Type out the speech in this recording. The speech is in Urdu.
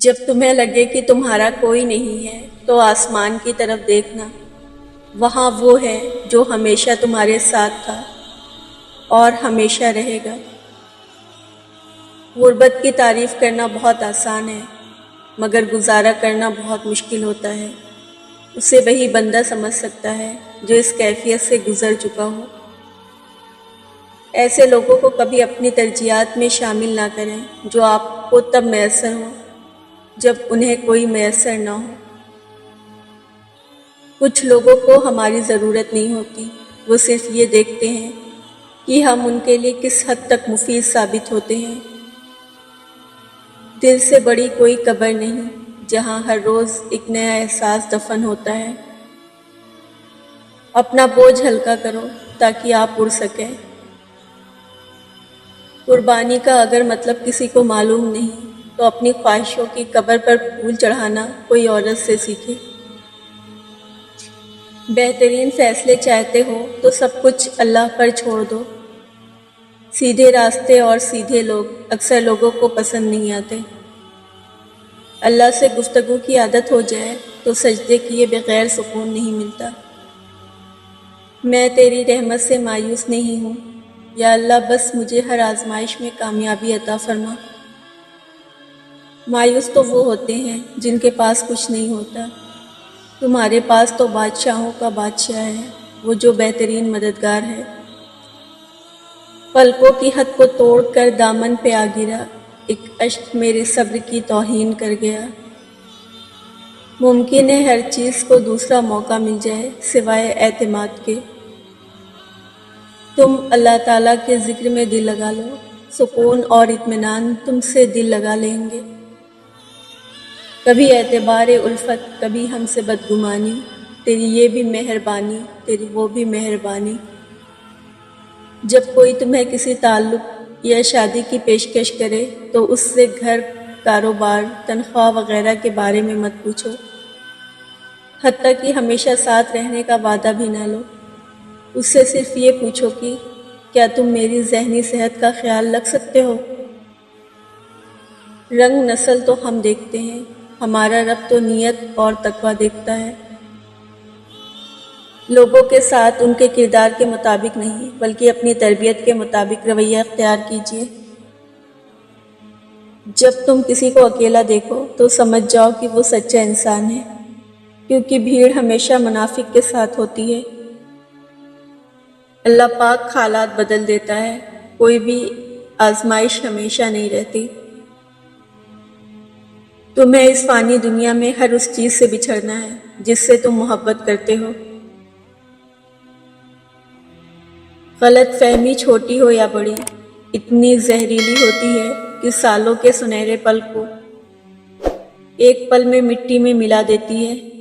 جب تمہیں لگے کہ تمہارا کوئی نہیں ہے تو آسمان کی طرف دیکھنا، وہاں وہ ہے جو ہمیشہ تمہارے ساتھ تھا اور ہمیشہ رہے گا۔ غربت کی تعریف کرنا بہت آسان ہے، مگر گزارا کرنا بہت مشکل ہوتا ہے۔ اسے وہی بندہ سمجھ سکتا ہے جو اس کیفیت سے گزر چکا ہو۔ ایسے لوگوں کو کبھی اپنی ترجیحات میں شامل نہ کریں جو آپ کو تب میسر ہوں جب انہیں کوئی میسر نہ ہو۔ کچھ لوگوں کو ہماری ضرورت نہیں ہوتی، وہ صرف یہ دیکھتے ہیں کہ ہم ان کے لیے کس حد تک مفید ثابت ہوتے ہیں۔ دل سے بڑی کوئی قبر نہیں جہاں ہر روز ایک نیا احساس دفن ہوتا ہے۔ اپنا بوجھ ہلکا کرو تاکہ آپ اڑ سکیں۔ قربانی کا اگر مطلب کسی کو معلوم نہیں تو اپنی خواہشوں کی قبر پر پھول چڑھانا کوئی عورت سے سیکھے۔ بہترین فیصلے چاہتے ہو تو سب کچھ اللہ پر چھوڑ دو۔ سیدھے راستے اور سیدھے لوگ اکثر لوگوں کو پسند نہیں آتے۔ اللہ سے گفتگو کی عادت ہو جائے تو سجدے کیے بغیر سکون نہیں ملتا۔ میں تیری رحمت سے مایوس نہیں ہوں، یا اللہ بس مجھے ہر آزمائش میں کامیابی عطا فرما۔ مایوس تو وہ ہوتے ہیں جن کے پاس کچھ نہیں ہوتا۔ تمہارے پاس تو بادشاہوں کا بادشاہ ہے، وہ جو بہترین مددگار ہے۔ پلکوں کی حد کو توڑ کر دامن پہ آ گرا، ایک اشک میرے صبر کی توہین کر گیا۔ ممکن ہے ہر چیز کو دوسرا موقع مل جائے سوائے اعتماد کے۔ تم اللہ تعالیٰ کے ذکر میں دل لگا لو، سکون اور اطمینان تم سے دل لگا لیں گے۔ کبھی اعتبار الفت، کبھی ہم سے بدگمانی، تیری یہ بھی مہربانی، تیری وہ بھی مہربانی۔ جب کوئی تمہیں کسی تعلق یا شادی کی پیشکش کرے تو اس سے گھر، کاروبار، تنخواہ وغیرہ کے بارے میں مت پوچھو، حتیٰ کہ ہمیشہ ساتھ رہنے کا وعدہ بھی نہ لو۔ اس سے صرف یہ پوچھو کہ کیا تم میری ذہنی صحت کا خیال رکھ سکتے ہو؟ رنگ نسل تو ہم دیکھتے ہیں، ہمارا رب تو نیت اور تقویٰ دیکھتا ہے۔ لوگوں کے ساتھ ان کے کردار کے مطابق نہیں بلکہ اپنی تربیت کے مطابق رویہ اختیار کیجیے۔ جب تم کسی کو اکیلا دیکھو تو سمجھ جاؤ کہ وہ سچا انسان ہے، کیونکہ بھیڑ ہمیشہ منافق کے ساتھ ہوتی ہے۔ اللہ پاک حالات بدل دیتا ہے، کوئی بھی آزمائش ہمیشہ نہیں رہتی۔ تمہیں اس فانی دنیا میں ہر اس چیز سے بچھڑنا ہے جس سے تم محبت کرتے ہو۔ غلط فہمی چھوٹی ہو یا بڑی، اتنی زہریلی ہوتی ہے کہ سالوں کے سنہرے پل کو ایک پل میں مٹی میں ملا دیتی ہے۔